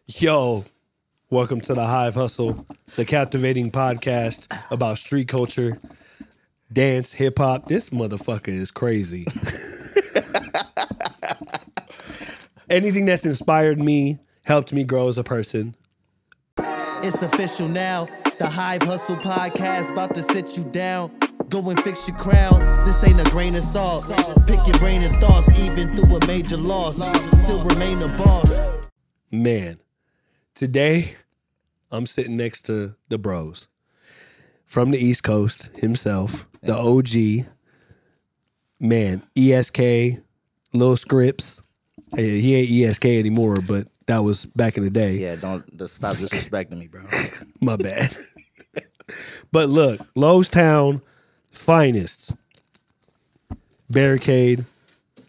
Yo, welcome to the Hive Hustle, the captivating podcast about street culture, dance, hip hop. This motherfucker is crazy. Anything that's inspired me, helped me grow as a person. It's official now. The Hive Hustle podcast about to sit you down. Go and fix your crown. This ain't a grain of salt. Pick your brain and thoughts, even through a major loss. Still remain a boss. Man, today I'm sitting next to the bros from the East Coast himself, the OG. Man, ESK, Lil Scripts. Hey, he ain't ESK anymore, but that was back in the day. Yeah, don't stop disrespecting me, bro. My bad. But look, Lowstown finest. Barricade,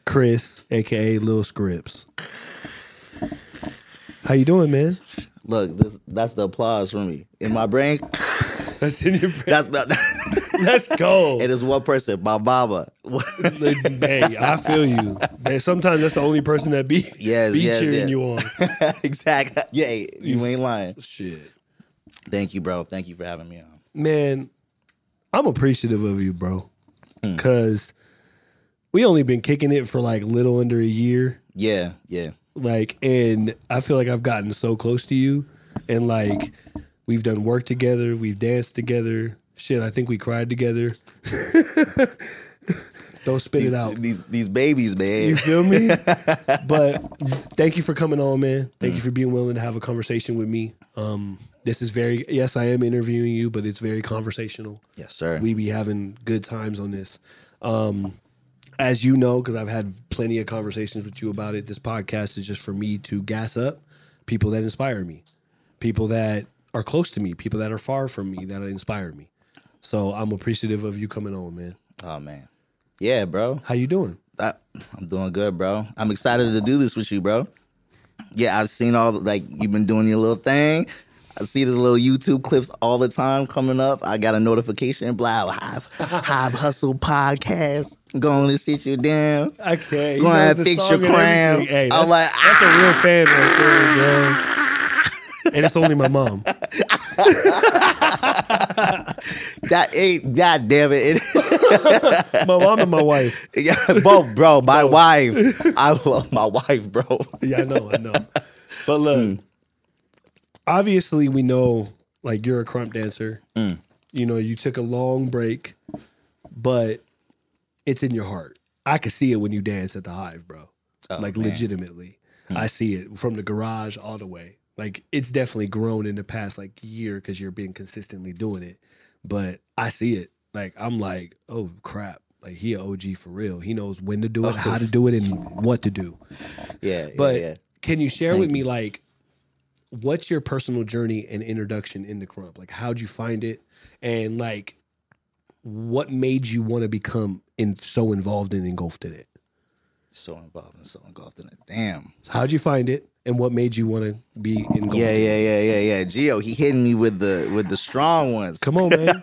Chris, aka Lil Scripts. How you doing, man? Look, that's the applause for me. In my brain, That's in your brain. that's about Let's go. it is one person, my mama. Hey, I feel you. Man, sometimes that's the only person that be cheering you on. Exactly. Yeah, you ain't lying. Shit. Thank you, bro. Thank you for having me on. Man, I'm appreciative of you, bro. Because we only been kicking it for like little under a year. Yeah. Like, and I feel like I've gotten so close to you, and like we've done work together, we've danced together. Shit, I think we cried together. Don't spit it out. These babies, man. You feel me? But thank you for coming on, man. Thank you for being willing to have a conversation with me. This is yes, I am interviewing you, but it's very conversational. Yes, sir. We be having good times on this. As you know, because I've had plenty of conversations with you about it, this podcast is just for me to gas up people that inspire me, people that are close to me, people that are far from me that inspire me. So I'm appreciative of you coming on, man. Oh, man. Yeah, bro. How you doing? I'm doing good, bro. I'm excited to do this with you, bro. Yeah, I've seen you've been doing your little thing. I see the little YouTube clips all the time coming up. I got a notification, blah, Hive Hustle podcast. Going to sit you down. Okay. Going to fix your crown. Hey, I'm like, that's a real fan right there, bro. And it's only my mom. That ain't, God damn it. My mom and my wife. Yeah, both, bro. My wife. I love my wife, bro. Yeah, I know. But look, obviously we know, like, you're a crump dancer. You know, you took a long break, but it's in your heart. I could see it when you dance at the Hive, bro. Oh, like, man. legitimately. I see it from the garage all the way. Like, it's definitely grown in the past, like, year because you're being consistently doing it. But I see it. Like, I'm like, oh, crap. Like, he an OG for real. He knows when to do it, how to do it, and what to do. Yeah. But can you share with me, like, what's your personal journey and introduction into crump? Like, how'd you find it? And, like, what made you want to become so involved and engulfed in it? So involved and so engulfed in it. Damn. So how'd you find it? And what made you want to be engulfed? Yeah. Gio, he hitting me with the strong ones. Come on, man.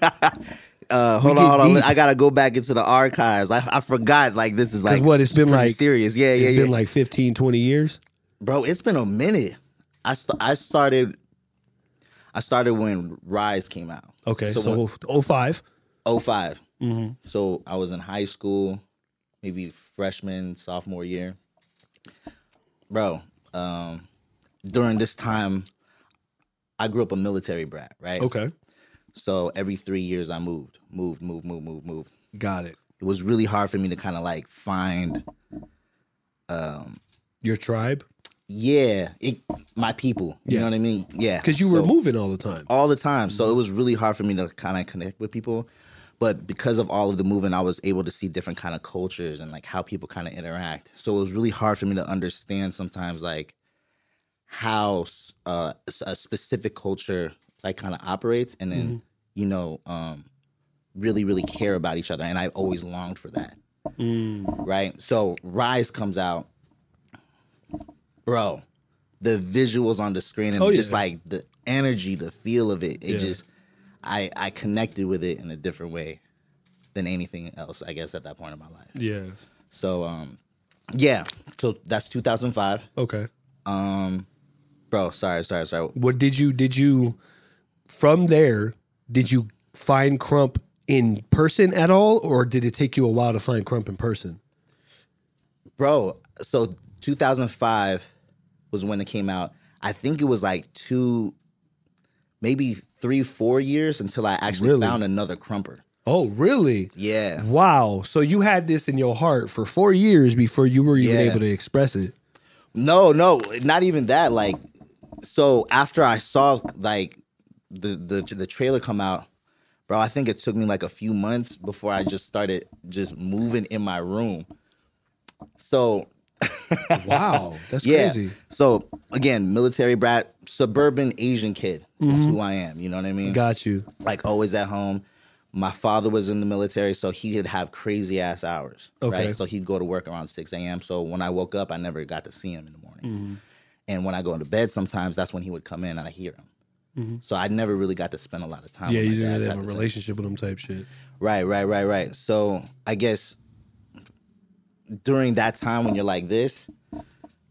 Hold on. I gotta go back into the archives. I forgot. Like, this is like what it's been like serious. Yeah. It's been like 15, 20 years, bro. It's been a minute. I started when Rise came out. Okay, so 05. 05. So I was in high school, maybe freshman, sophomore year, bro. During this time, I grew up a military brat, right? Okay. So every 3 years I moved. Got it. It was really hard for me to kind of like find Your tribe? Yeah, my people. You know what I mean? Yeah. Because you were moving all the time. All the time. So it was really hard for me to kind of connect with people. But because of all of the moving, I was able to see different kind of cultures and like how people kind of interact. So it was really hard for me to understand sometimes like how a specific culture like kind of operates, and then really, really care about each other. And I always longed for that. Right? So Rise comes out. Bro, the visuals on the screen and just like the energy, the feel of it, I connected with it in a different way than anything else, I guess, at that point in my life. Yeah. So, yeah. So that's 2005. Okay. Bro, sorry. What did you from there? Did you find Crump in person at all, or did it take you a while to find Crump in person? Bro, so 2005 was when it came out. I think it was like maybe 3-4 years until I actually found another Crumper. Oh, really? Yeah. Wow. So you had this in your heart for 4 years before you were even able to express it. No, not even that. Like, so after I saw like the trailer come out, bro, I think it took me like a few months before I just started just moving in my room. So wow, that's crazy. So again, military brat, suburban Asian kid is who I am. You know what I mean? Got you. Like always at home. My father was in the military, so he'd have crazy ass hours. Okay. Right? So he'd go to work around 6 a.m. So when I woke up, I never got to see him in the morning. And when I go into bed, sometimes that's when he would come in and I hear him. So I never really got to spend a lot of time. Yeah, with my you didn't dad have a relationship with him type shit. Right. So I guess during that time when you're like this,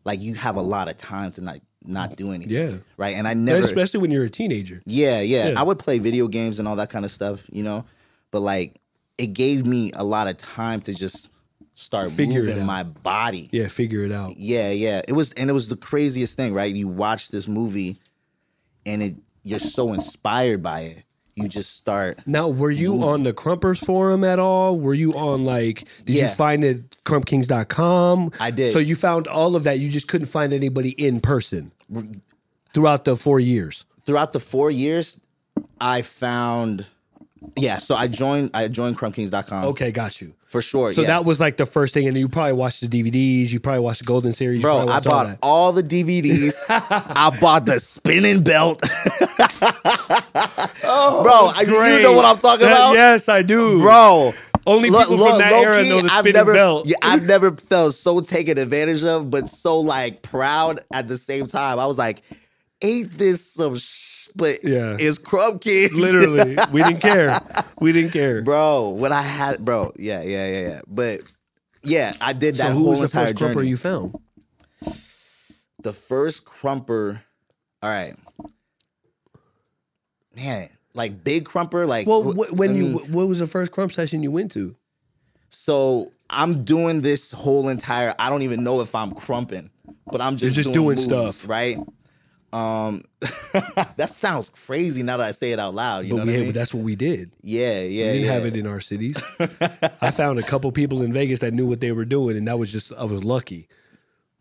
like you have a lot of time to not do anything. Yeah. Right. And I never, especially when you're a teenager. Yeah. I would play video games and all that kind of stuff, you know, but like it gave me a lot of time to just start moving my body. Yeah, figure it out. Yeah. It was the craziest thing, right? You watch this movie and you're so inspired by it. You just start. Now, were you on the Crumpers forum at all? Were you on did you find it crumpkings.com? I did. So you found all of that. You just couldn't find anybody in person throughout the 4 years. Throughout the 4 years, I found. Yeah, so I joined crumpkings.com. Okay, got you. For sure. So that was like the first thing, and you probably watched the DVDs. You probably watched the Golden Series. Bro, I bought all the DVDs. I bought the spinning belt. Bro, you know what I'm talking about? Yes, I do. Bro. Only people from that era know the spinning belt. Yeah, I've never felt so taken advantage of, but so like proud at the same time. I was like, ain't this some but it's Crump Kings. Literally. We didn't care. Bro, what I had, bro. Yeah. But yeah, I did that. So who was the entire first Crumper journey. You found? The first Crumper, all right. Man, like big Crumper, like what was the first Crump session you went to? So I'm doing this whole entire, I don't even know if I'm crumping, but I'm just doing moves, stuff. Right? That sounds crazy now that I say it out loud. You know what I mean? But that's what we did. Yeah. We didn't have it in our cities. I found a couple people in Vegas that knew what they were doing, and I was lucky.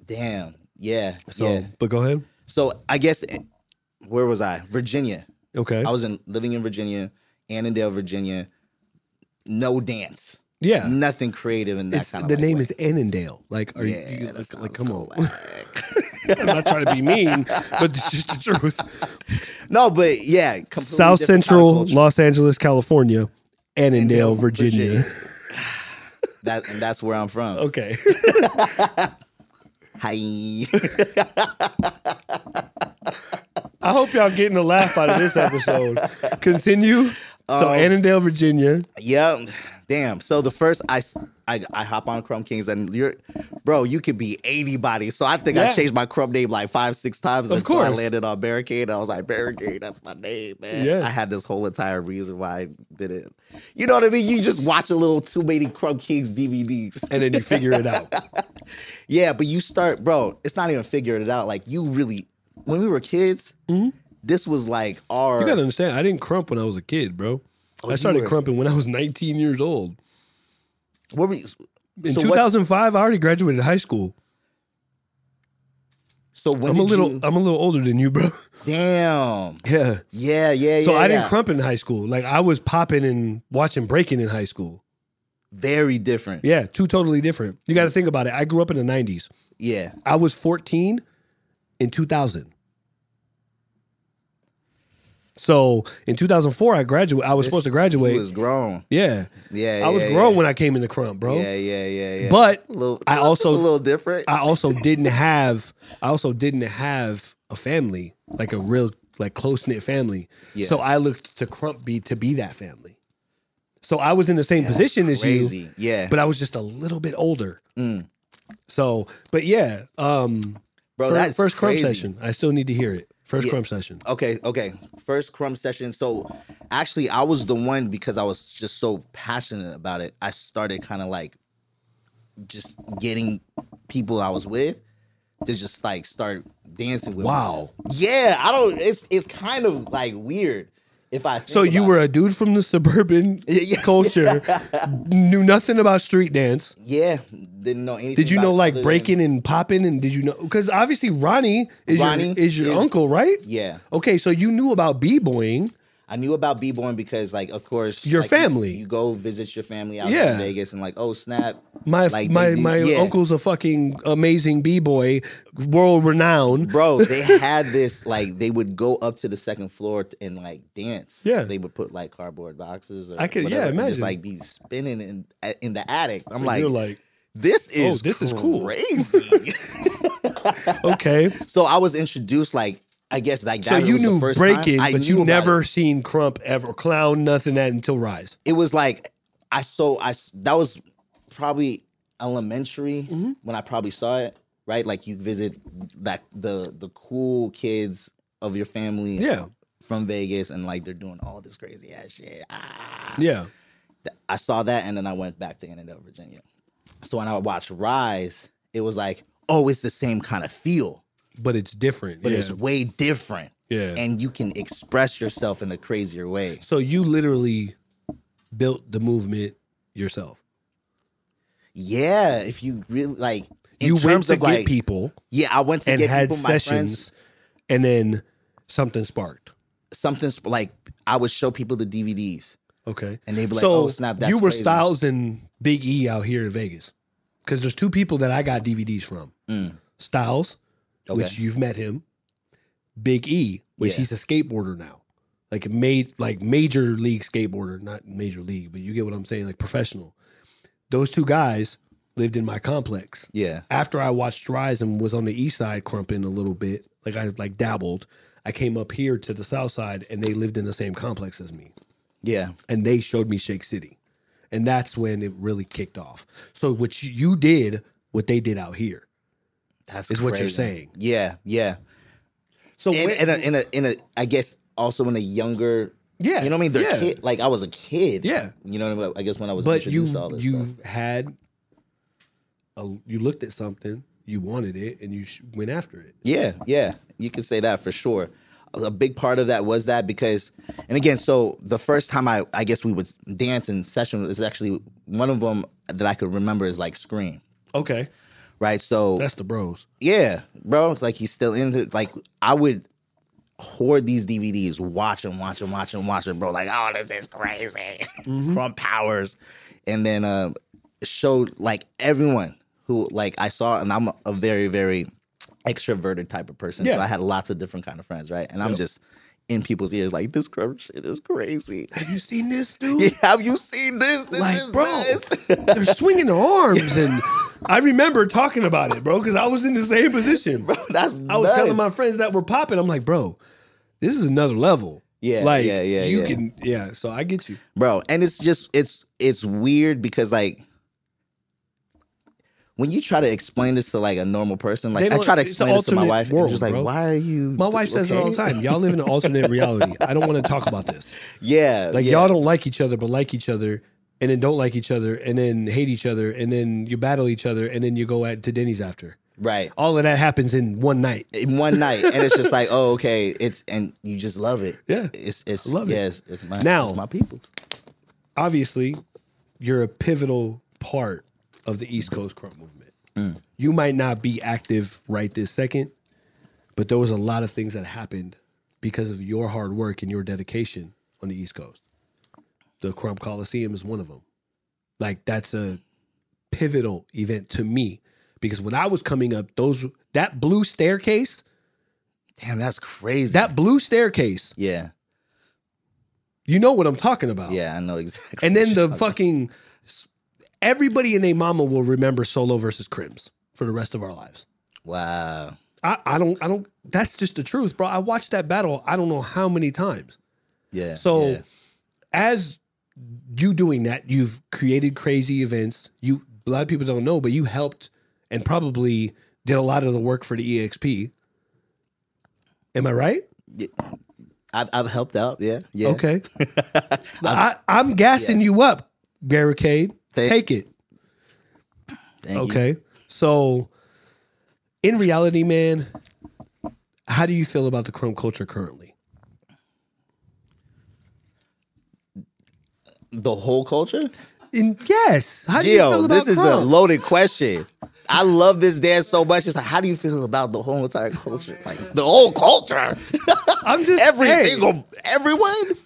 Damn. Yeah. But go ahead. So I guess, where was I? Virginia. Okay. I was living in Virginia, Annandale, Virginia. No dance. Yeah. Nothing creative in that kind of the name way. is Annandale. Like, are you like come on. I'm not trying to be mean, but it's just the truth. No, but yeah. South Central Los Angeles, California, Annandale, Virginia. That's where I'm from. Okay. Hi. I hope y'all getting a laugh out of this episode. Continue. So Annandale, Virginia. Yeah. Damn. So the first I hop on Crump Kings and you could be 80 bodies. So I think I changed my Crump name like 5-6 times until I landed on Barricade. I was like, Barricade, that's my name, man. Yeah. I had this whole entire reason why I did it. You know what I mean? You just watch a little too many Crump Kings DVDs. And then you figure it out. Yeah, but you start, bro, it's not even figuring it out. Like you really, when we were kids, this was like our... You gotta understand, I didn't crump when I was a kid, bro. I started crumping when I was 19 years old. What were you... In 2005, I already graduated high school. So when I'm a little older than you, bro. Damn. Yeah. So I didn't crump in high school. Like I was popping and watching breaking in high school. Very different. Yeah, two totally different. You got to think about it. I grew up in the 90s. Yeah. I was 14 in 2000. So in 2004, I was supposed to graduate. You was grown. Yeah. I was grown when I came in the crump, bro. Yeah. But I also a little different. I also didn't have a family, like a real like close knit family. Yeah. So I looked to Crump to be that family. So I was in the same position as you. Yeah. But I was just a little bit older. So, but yeah, Bro, that's first crumb crazy. session. I still need to hear it. First crumb session. Okay. First crumb session. So actually, I was the one, because I was just so passionate about it. I started kind of like just getting people I was with to just like start dancing with. Wow. Me. Yeah, I don't. It's kind of like weird. If I think So you were a dude from the suburban culture, knew nothing about street dance. Yeah, didn't know anything. Did you about know it like other breaking and popping? And did you know? Because obviously Ronnie is your uncle, right? Yeah. Okay, so you knew about b-boying. I knew about b-boying because, like, of course, your like, family. You go visit your family out in Vegas, and like, oh snap, my uncle's a fucking amazing b-boy, world renowned. Bro, they had this, like, they would go up to the second floor and like dance. Yeah, they would put like cardboard boxes. Or I could, whatever, imagine, just like be spinning in the attic. I'm like, you're like, this is cool, crazy. Okay, so I was introduced like. I guess like that. So you knew breaking, but you never it. seen Crump ever, clown, nothing that until Rise. It was like that was probably elementary when I probably saw it. Right, like you visit like the cool kids of your family, from Vegas, and like they're doing all this crazy ass shit. Yeah, I saw that, and then I went back to Annandale, Virginia. So when I watched Rise, it was like, oh, it's the same kind of feel. But it's different. But it's way different. Yeah. And you can express yourself in a crazier way. So you literally built the movement yourself. Yeah. If you really like, you went to get people. Yeah, I went to get people, my friends. And then something sparked. Something like I would show people the DVDs. Okay. And they'd be like, oh, snap, that's you were crazy. Styles and Big E out here in Vegas. Because there's two people that I got DVDs from. Styles. Okay. Which you've met him, Big E, which he's a skateboarder now, like major league skateboarder, not major league, but you get what I'm saying, like professional. Those two guys lived in my complex. Yeah. After I watched Rise and was on the east side crumping a little bit, like I like dabbled, I came up here to the south side and they lived in the same complex as me. Yeah. And they showed me Shake City. And that's when it really kicked off. So what you did, what they did out here. That's crazy. What you're saying. Yeah, yeah. So in a I guess also in a younger, you know what I mean? They're kid. Like I was a kid. Yeah. You know what I mean? I guess when I was introduced to all this stuff. You looked at something, you wanted it, and you went after it. Yeah, yeah. You can say that for sure. A big part of that was that because, and again, so the first time I guess we would dance in session is actually one of them that I could remember is like Scream. Okay. Right, so that's the bros. Yeah, bro. Like he's still into. Like I would hoard these DVDs, watch them, bro. Like, oh, this is crazy. Crump Powers, and then showed like everyone who like I saw, and I'm a very, very extroverted type of person. So I had lots of different kind of friends, right? And I'm just in people's ears like, this Crump shit is crazy. Have you seen this, dude? Yeah, have you seen this? This like, is bro, they're swinging their arms and. I remember talking about it, bro, because I was in the same position. Bro, I was telling my friends that were popping, I'm like, bro, this is another level. Yeah, like, you can, so I get you. Bro, and it's just, it's weird because, like, when you try to explain this to, like, a normal person, like, I try to explain this to my wife, and she's like, why are you... My wife says it all the time. Y'all live in an alternate reality. I don't want to talk about this. Yeah. Like, y'all don't like each other, but like each other. And then don't like each other, and then hate each other, and then you battle each other, and then you go to Denny's after. Right. All of that happens in one night. In one night, and it's just like, oh, okay, and you just love it. Yeah, it's love it. It's my people's. Obviously, you're a pivotal part of the East Coast crump movement. You might not be active right this second, but there was a lot of things that happened because of your hard work and your dedication on the East Coast. The Crump Coliseum is one of them. Like, that's a pivotal event to me because when I was coming up, that blue staircase. Damn, that's crazy. That blue staircase. Yeah. You know what I'm talking about. Yeah, I know exactly. And then the fucking, everybody and their mama will remember Solo versus Crims for the rest of our lives. Wow. I don't, that's just the truth, bro. I watched that battle, I don't know how many times. Yeah. So as you doing that, you've created crazy events. A lot of people don't know, but you helped and probably did a lot of the work for the EXP. Am I right? Yeah. I've helped out. Yeah. Yeah. Okay. I'm gassing you up, Barricade. Take it. Thank okay. you. So, in reality, man, how do you feel about the crump culture currently? The whole culture? Yes. How do you feel about this is a crump? loaded question. I love this dance so much. It's like, how do you feel about the whole entire culture? Like the whole culture. I'm just everyone.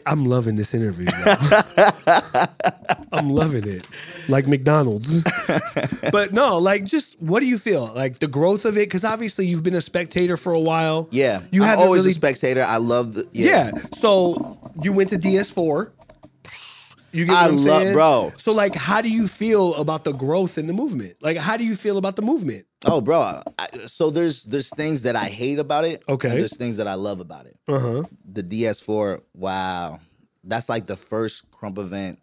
I'm loving this interview. I'm loving it, like McDonald's. But no, like, just what do you feel like the growth of it? Because obviously you've been a spectator for a while. Yeah, I'm always a spectator. I love the So you went to DS4. You get what I'm saying? Bro. So, like, how do you feel about the growth in the movement? Like, how do you feel about the movement? Oh, bro. So there's things that I hate about it. Okay. And there's things that I love about it. The DS4, wow. That's like the first crump event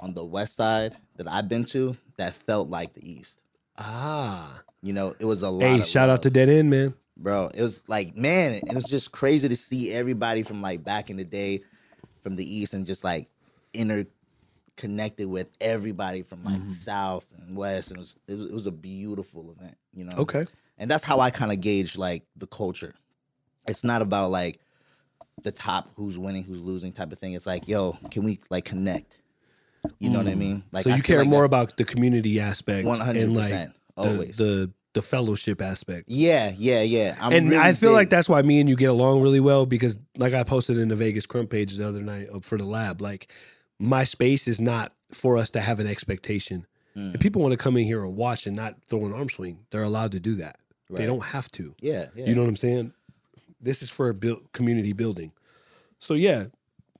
on the west side that I've been to that felt like the east. Ah. You know, it was a lot Hey, of shout love. out to Dead End, man. Bro, it was like, man, it was just crazy to see everybody from like back in the day from the east and just like interconnected with everybody from like south and west, and it was a beautiful event, you know. Okay. And that's how I kind of gauge like the culture. It's not about like the top, who's winning, who's losing type of thing. It's like, yo, can we like connect? You know what I mean? Like, so I you feel care like more that's about the community aspect 100%, and like always. the fellowship aspect. Yeah. And really I feel like big. that's why me and you get along really well, because like I posted in the Vegas Crump page the other night for the lab, like my space is not for us to have an expectation. If people want to come in here and watch and not throw an arm swing, they're allowed to do that. They Right. don't have to. Yeah. You know what I'm saying? This is for community building. So yeah,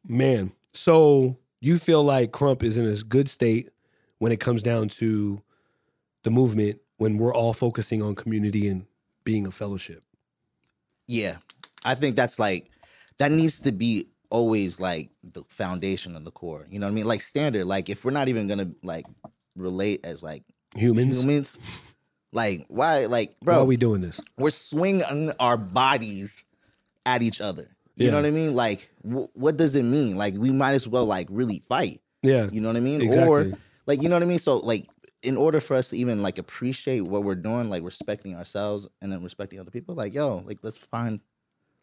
man. So you feel like Crump is in a good state when it comes down to the movement, when we're all focusing on community and being a fellowship. Yeah. I think that's like, that needs to be always like the foundation and the core. You know what I mean? Like standard. Like if we're not even gonna like relate as like Humans, like why? Like, bro, why are we doing this? we're swinging our bodies at each other. You know what I mean? Like, what does it mean? Like, we might as well like really fight. Yeah, You know what I mean? exactly. Or like, you know what I mean? So like, in order for us to even like appreciate what we're doing, like respecting ourselves and then respecting other people, like, yo, like let's find,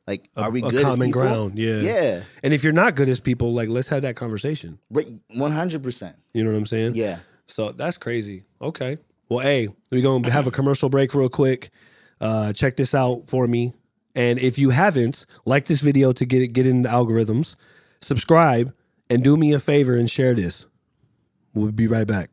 like, are we good a as common people? ground? Yeah, Yeah. And if you're not good as people, like, let's have that conversation. 100%. You know what I'm saying? Yeah. So that's crazy. Okay. Well, hey, we're going to have a commercial break real quick. Check this out for me. And if you haven't, like this video to get in the algorithms, subscribe, and do me a favor and share this. We'll be right back.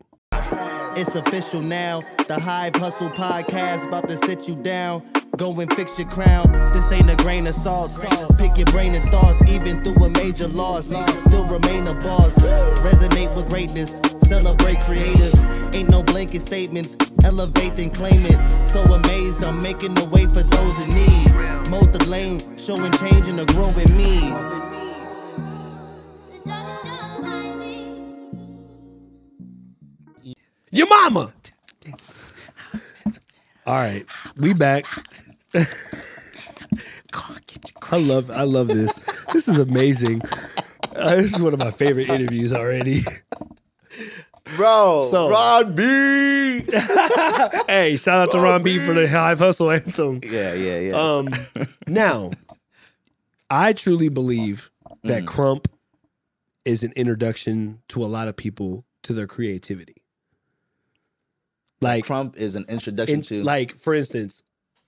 It's official now. The Hive Hustle podcast about to sit you down. Go and fix your crown. This ain't a grain of salt. Pick your brain and thoughts, even through a major loss. Still remain a boss. Resonate with greatness. Celebrate creators. Ain't no blanket statements. Elevate and claim it. So amazed, I'm making the way for those in need. Mold the lane, showing change in a growing me. Your mama. All right, we back. I love this. This is amazing. This is one of my favorite interviews already. Bro, So- Ron B. Hey, shout out to Ron B for the Hive Hustle anthem. Yeah. Now, I truly believe that Crump is an introduction to a lot of people to their creativity. Like, Crump is an introduction to like, for instance,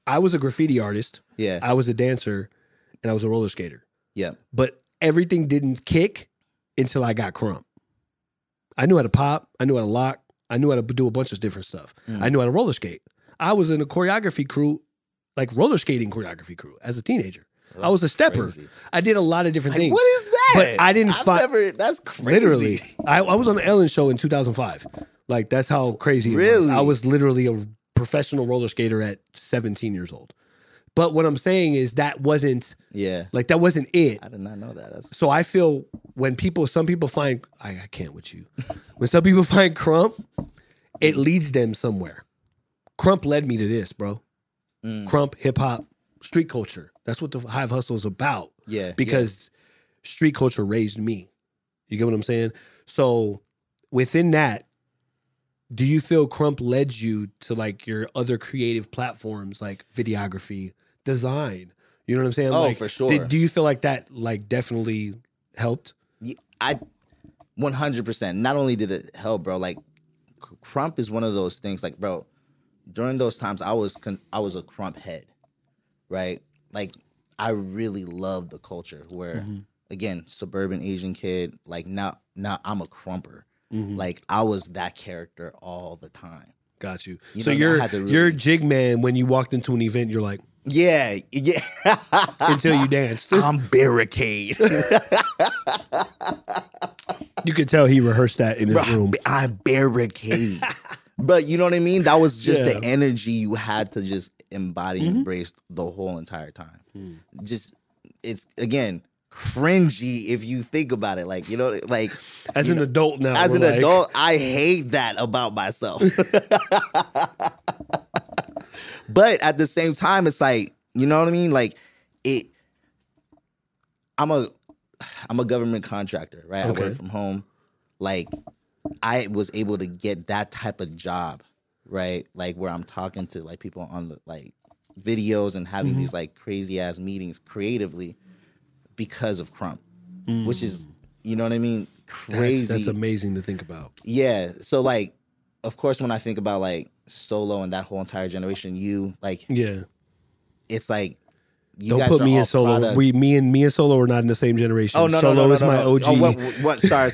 I was a graffiti artist, yeah, I was a dancer, and I was a roller skater. yeah, But everything didn't kick until I got Crump. I knew how to pop, I knew how to lock, I knew how to do a bunch of different stuff. I knew how to roller skate. I was in a choreography crew, like roller skating choreography crew as a teenager. I was a stepper. crazy. I did a lot of different things. What is that? But I didn't find. That's crazy. Literally, I was on the Ellen show in 2005. Like, that's how crazy it was. Really? I was literally a professional roller skater at 17 years old. But what I'm saying is that wasn't Yeah, that wasn't it. I did not know that. That's So I feel when some people find, I can't with you. When some people find Crump, it leads them somewhere. Crump led me to this, bro. Crump, hip hop, street culture. That's what the Hive Hustle is about. Yeah. Because street culture raised me. You get what I'm saying? So within that, do you feel Crump led you to like your other creative platforms like videography, design? You know what I'm saying? Oh, like, for sure. Do you feel like that like definitely helped? Yeah, I 100%. Not only did it help, bro, like Crump is one of those things like, bro, during those times I was a Crump head, right? Like I really loved the culture where again, suburban Asian kid, like now I'm a Crumper. Like I was that character all the time. Got you. You So know, you're Jig Man when you walked into an event, you're like, yeah. until you danced. I'm Barricade. You could tell he rehearsed that in his room. I'm Barricade. But you know what I mean? That was just the energy you had to just embody and embrace the whole entire time. Just, it's, again, cringy if you think about it. Like, you know, like... As an adult now. As an adult, I hate that about myself. But at the same time, it's like, you know what I mean? Like, I'm a government contractor, right? Okay. I work from home. Like, I was able to get that type of job, right? Like where I'm talking to like people on the like videos and having these like crazy ass meetings creatively because of Crump, which is, you know what I mean? Crazy. That's amazing to think about. Yeah. So like, of course, when I think about like Solo and that whole entire generation, you like, it's like, you don't guys put are me all and Solo. products. Me and Solo are not in the same generation. Oh no, Solo no, is my OG. Oh, what? Sorry.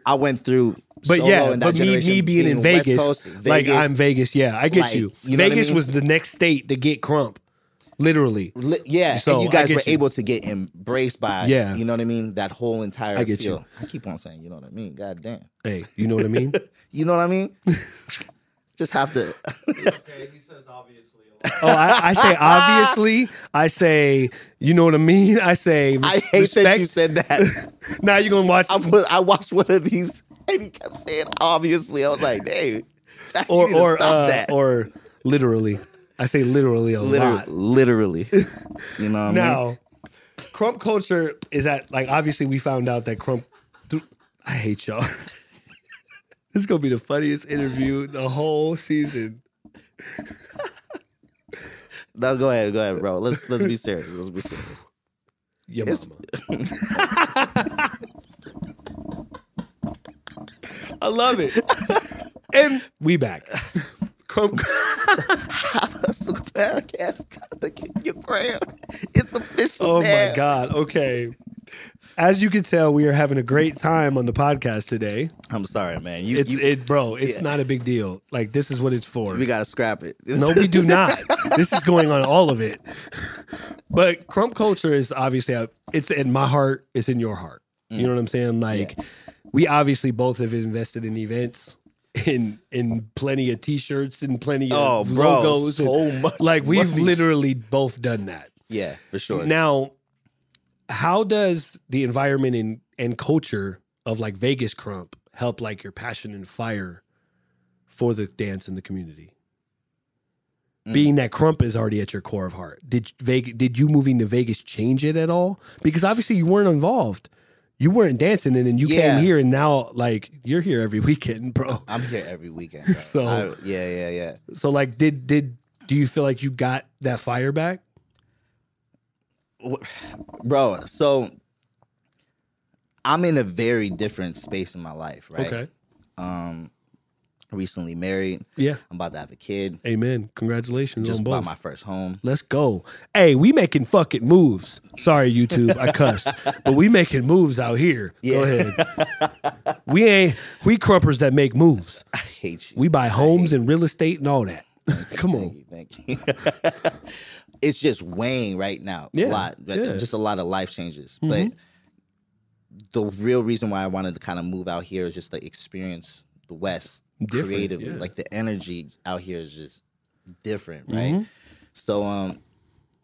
I went through. But Solo yeah, and that but me generation being in West Vegas, Coast, like I'm Vegas. Yeah, I get like, you. you know what I Vegas mean? was the next state to get Crump, literally. Yeah, So, and you I guys get were you. able to get embraced by, you know what I mean? That whole entire I get feel. you. I keep on saying, you know what I mean? God damn. Hey, you know what I mean? You know what I mean? Just have to. Okay, he says obviously a lot. Oh, I say obviously. I say, you know what I mean? I say I hate respect. that you said that. Now you're gonna watch I watched one of these and he kept saying obviously. I was like, dang. or literally. I say literally a lot. Literally. You know what I mean? Now, Crump culture is at, like, obviously we found out that Crump, I hate y'all. This is going to be the funniest interview the whole season. No, go ahead, bro. Let's be serious. Let's be serious. Your mama. I love it. And we back. Crump. It's official. Oh now. my God. Okay. As you can tell, we are having a great time on the podcast today. I'm sorry, man. It's not a big deal. Like, this is what it's for. We gotta scrap it. No, we do not. This is going on all of it. But Crump culture is obviously, it's in my heart, it's in your heart. You know what I'm saying? Like, we obviously both have invested in events, in plenty of t-shirts and plenty of logos. So much. Like, we've money. literally both done that. Yeah, for sure. Now, how does the environment and culture of like Vegas Crump help like your passion and fire for the dance in the community? Being that Crump is already at your core of heart, did you moving to Vegas change it at all? Because obviously you weren't involved. You weren't dancing, and then you came here, and now like you're here every weekend, bro. I'm here every weekend. Bro. So yeah. So like, do you feel like you got that fire back? Bro, so I'm in a very different space in my life, right? Okay. Recently married. Yeah. I'm about to have a kid. Amen. Congratulations Just on bought both. my first home. Let's go. Hey, we making fucking moves. Sorry, YouTube, I cussed. But we making moves out here. Yeah. Go ahead. We crumpers that make moves. I hate you. We buy homes and real estate and all that. Come on. Thank you. It's just weighing right now. Yeah, A lot. yeah. Just a lot of life changes. But the real reason why I wanted to kind of move out here is just to experience the West creatively. yeah. Like the energy out here is just different, right? So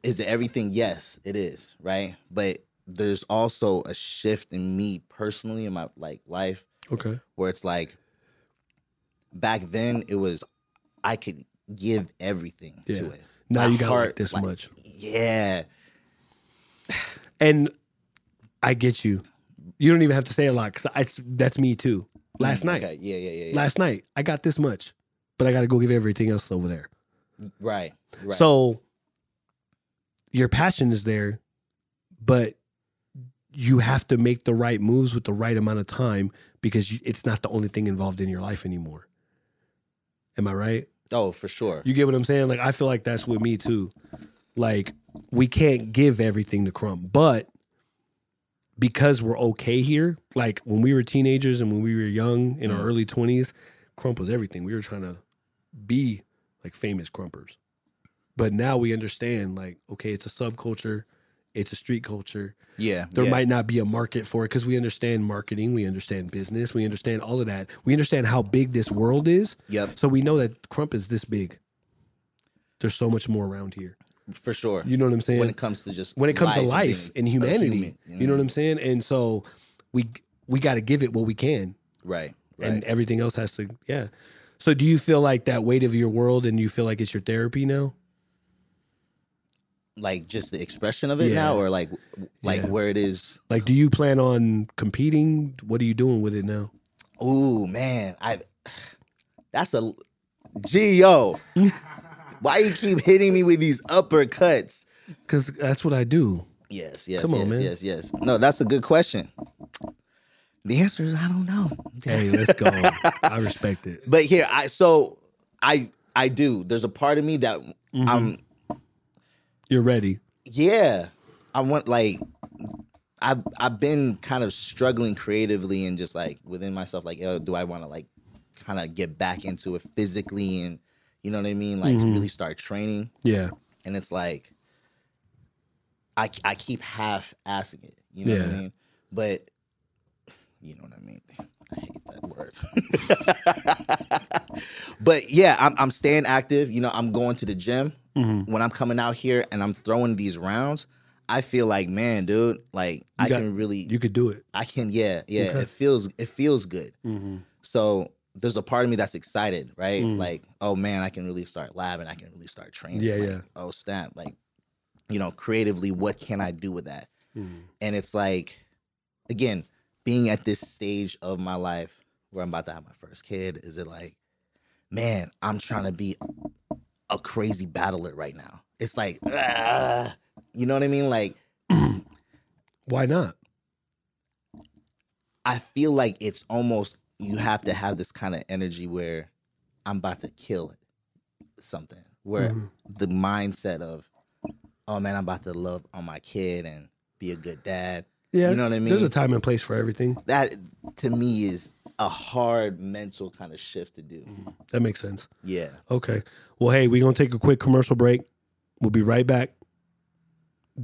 is it everything? Yes, it is, right? But there's also a shift in me personally in my like life Okay. where it's like back then it was I could give everything to it. Now My you got heart, like this much. Yeah. And I get you. You don't even have to say a lot because that's me too. Last night. Okay. Yeah. Last night, I got this much, but I got to go give everything else over there. Right. So your passion is there, but you have to make the right moves with the right amount of time because it's not the only thing involved in your life anymore. Am I right? Oh, for sure. You get what I'm saying? Like, I feel like that's with me too. Like, we can't give everything to Crump, but because we're okay here, like when we were teenagers and when we were young in our early 20s, Crump was everything. We were trying to be like famous Crumpers. But now we understand, like, okay, it's a subculture, it's a street culture. Yeah. There might not be a market for it because we understand marketing, we understand business, we understand all of that. We understand how big this world is. Yep. So we know that Crump is this big. There's so much more around here. For sure. You know what I'm saying? When it comes to just life and humanity. Human, you know what I'm saying? And so we got to give it what we can. Right. And everything else has to, yeah. So do you feel like that weight of your world and you feel like it's your therapy now? Like just the expression of it now, or like where it is. Like, do you plan on competing? What are you doing with it now? Ooh, man. That's a G.O. Why you keep hitting me with these uppercuts? Because that's what I do. Yes. Come on, man. Yes. No, that's a good question. The answer is I don't know. Hey, let's go. I respect it. But here, I do. There's a part of me that You're ready. Yeah. I want like I've been kind of struggling creatively and just like within myself, like, do I want to like kind of get back into it physically and you know what I mean? Like really start training. Yeah. And it's like I keep half-assing it. You know what I mean? But you know what I mean? I hate that word. But yeah, I'm staying active. You know, I'm going to the gym. When I'm coming out here and I'm throwing these rounds, I feel like, man, dude, like you could do it. I can, yeah. Okay. It feels good. So there's a part of me that's excited, right? Like, oh man, I can really start labbing. I can really start training. Yeah. Oh snap! Like, you know, creatively, what can I do with that? And it's like, again, being at this stage of my life where I'm about to have my first kid, is it like, man, I'm trying to be a crazy battler right now. It's like, you know what I mean? Like, why not? I feel like it's almost, you have to have this kind of energy where I'm about to kill something, where the mindset of, oh man, I'm about to love on my kid and be a good dad. Yeah, you know what I mean? There's a time and place for everything. That, to me, is a hard mental kind of shift to do. That makes sense. Yeah. Okay. Well, hey, we're going to take a quick commercial break. We'll be right back.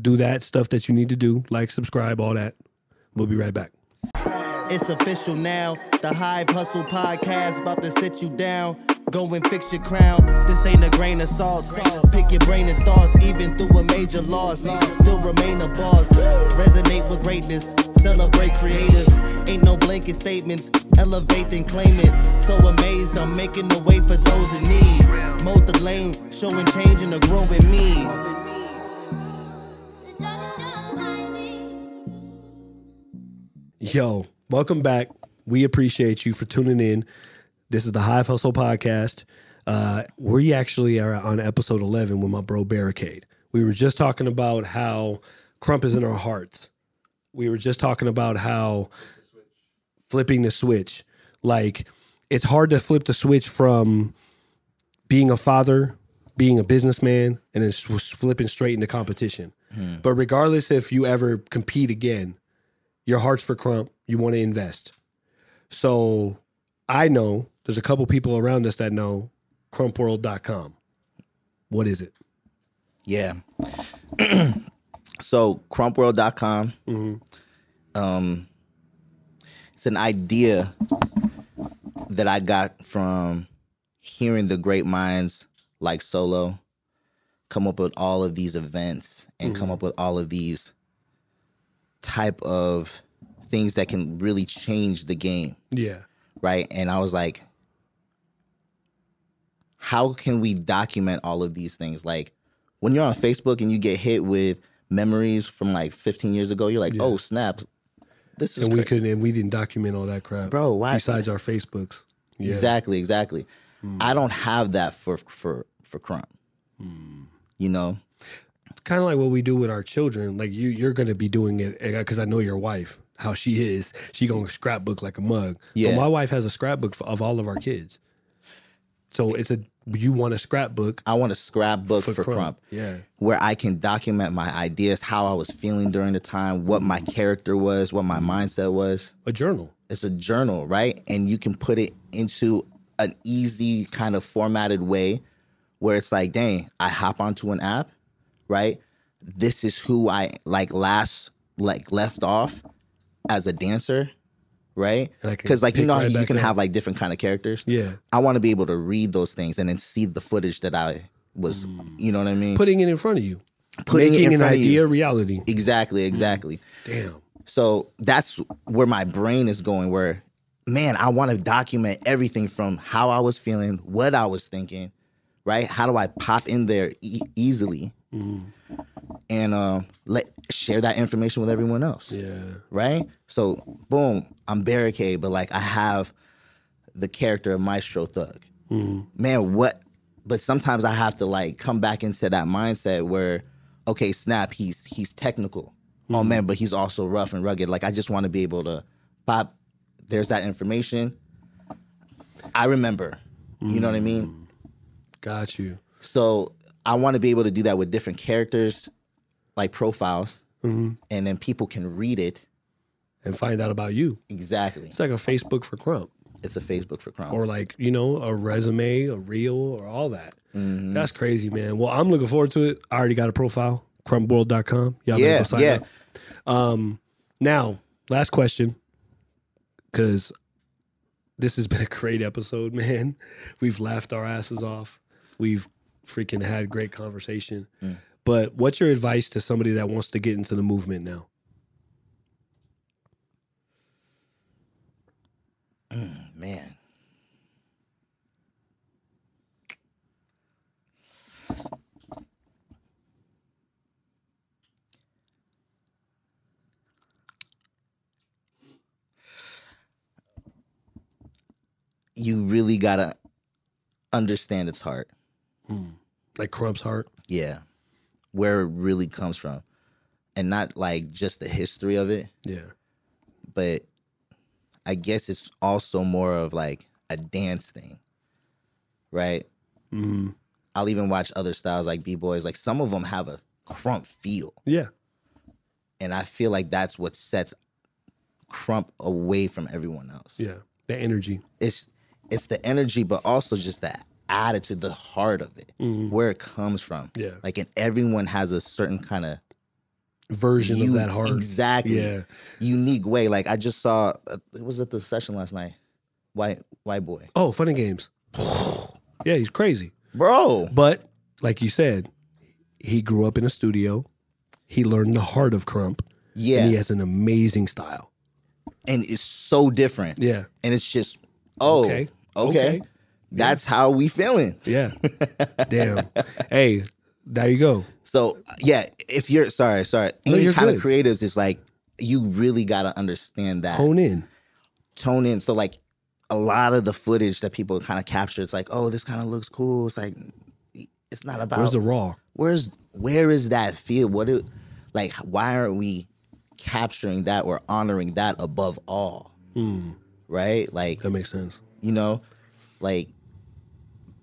Do that stuff that you need to do, like, subscribe, all that. We'll be right back. It's official now. The Hive Hustle Podcast about to sit you down. Go and fix your crown. This ain't a grain of salt. Pick your brain and thoughts, even through a major loss. Still remain a boss. Resonate with greatness. Celebrate creators. Ain't no blanket statements. Elevate and claim it. So amazed, I'm making the way for those in need. Mold the lane, showing change in the growing me. Yo, welcome back. We appreciate you for tuning in. This is the Hive Hustle Podcast. We actually are on episode 11 with my bro Barricade. We were just talking about how Crump is in our hearts. We were just talking about how flipping the switch. Like, it's hard to flip the switch from being a father, being a businessman, and then flipping straight into competition. But regardless if you ever compete again, your heart's for Crump. You want to invest. So I know there's a couple people around us that know crumpworld.com. What is it? Yeah. So crumpworld.com. It's an idea that I got from hearing the great minds like Solo come up with all of these events and come up with all of these type of things that can really change the game. Yeah. Right. And I was like, how can we document all of these things? Like when you're on Facebook and you get hit with memories from like 15 years ago, you're like, oh snap, this is. And we didn't document all that crap, bro. Why? Besides our Facebooks. Yeah. Exactly. I don't have that for Crump. You know, kind of like what we do with our children. Like you're going to be doing it because I know your wife, how she is. She going to scrapbook like a mug. Yeah. But my wife has a scrapbook of all of our kids. So you want a scrapbook. I want a scrapbook for Crump. Yeah. Where I can document my ideas, how I was feeling during the time, what my character was, what my mindset was. A journal. It's a journal, right? And you can put it into an easy kind of formatted way where it's like, dang, I hop onto an app, right? This is who I left off as a dancer, right? Because like, you know how you can have like different kind of characters? Yeah. I want to be able to read those things and then see the footage that I was, you know what I mean? Putting it in front of you. Putting Making it in an front of idea you. reality. Exactly. Damn. So that's where my brain is going, where, man, I want to document everything from how I was feeling, what I was thinking, right? How do I pop in there easily and share that information with everyone else? Yeah. Right? So, boom, I'm Barricade, but like I have the character of Maestro Thug. Man, what? But sometimes I have to like come back into that mindset where, okay, snap, he's technical. Oh man, but he's also rough and rugged. Like I just want to be able to pop. There's that information. I remember. You know what I mean? Got you. So I want to be able to do that with different characters, like profiles, and then people can read it and find out about you. Exactly. It's like a Facebook for Crump. It's a Facebook for Crump. Or like, a resume, a reel, or all that. That's crazy, man. Well, I'm looking forward to it. I already got a profile, crumpworld.com. Y'all better go sign up. Now, last question, because this has been a great episode, man. We've laughed our asses off. We've freaking had great conversation. But what's your advice to somebody that wants to get into the movement now? Man. You really gotta understand its heart. Like Crump's heart? Yeah. Where it really comes from. And not like just the history of it. Yeah. But I guess it's also more of like a dance thing. Right? I'll even watch other styles like B-boys. Like some of them have a Crump feel. Yeah. And I feel like that's what sets Crump away from everyone else. Yeah. The energy. It's the energy, but also just that attitude, the heart of it, where it comes from. Yeah. Like, and everyone has a certain kind of version of that heart. Exactly. Yeah. Unique way. Like, I just saw, it was at the session last night. White boy. Oh, Fun and Games. Yeah, he's crazy. Bro. But, like you said, he grew up in a studio. He learned the heart of Crump. Yeah. And he has an amazing style. And it's so different. Yeah. And it's just, okay. That's how we feeling. Yeah. Damn. Hey, there you go. So, yeah, if you're, sorry. No, Any you're kind good. of creatives, it's like, you really got to understand that. Tone in. So, like, a lot of the footage that people kind of capture, it's like, oh, this kind of looks cool. It's like, it's not about. Where's the raw? Where is that feel? Like, why aren't we capturing that or honoring that above all? Right? Like, That makes sense. Like,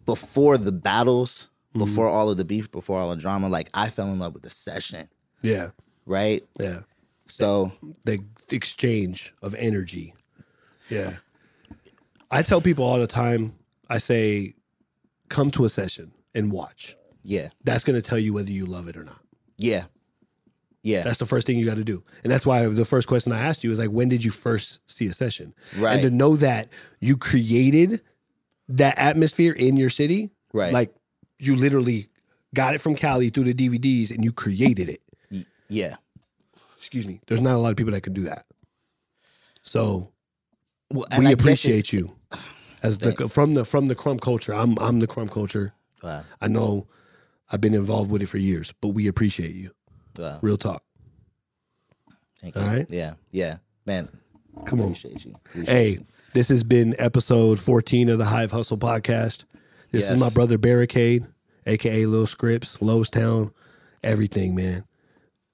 before the battles, before all of the beef, before all the drama, like, I fell in love with the session. Yeah. Right? Yeah. So the exchange of energy. Yeah. I tell people all the time, I say, come to a session and watch. Yeah. That's going to tell you whether you love it or not. Yeah. Yeah. That's the first thing you got to do. And that's why the first question I asked you is like, when did you first see a session? Right. And to know that you created that atmosphere in your city. Right. Like you literally got it from Cali through the DVDs and you created it. Yeah. Excuse me. There's not a lot of people that can do that. So Well, we appreciate you. As the from the crump culture, I'm the crump culture. Wow. I know I've been involved with it for years, but we appreciate you. Wow. Real talk. Thank you. All right? Yeah. Man, Come on. appreciate you. Hey, this has been episode 14 of the Hive Hustle podcast. This is Yes. my brother Barricade, aka Lil Scripps, Lowstown, everything, man.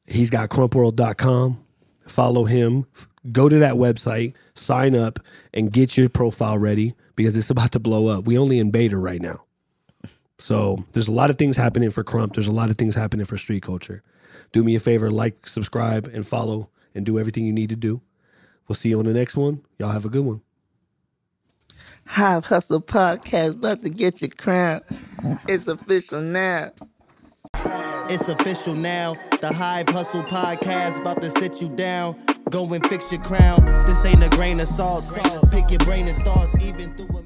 He's got crumpworld.com. Follow him. Go to that website, sign up, and get your profile ready because it's about to blow up. We only in beta right now. So there's a lot of things happening for Crump. There's a lot of things happening for street culture. Do me a favor, like, subscribe, and follow, and do everything you need to do. We'll see you on the next one. Y'all have a good one. Hive Hustle Podcast about to get your crown. It's official now. It's official now. The Hive Hustle Podcast about to sit you down. Go and fix your crown. This ain't a grain of salt. Pick your brain and thoughts even through a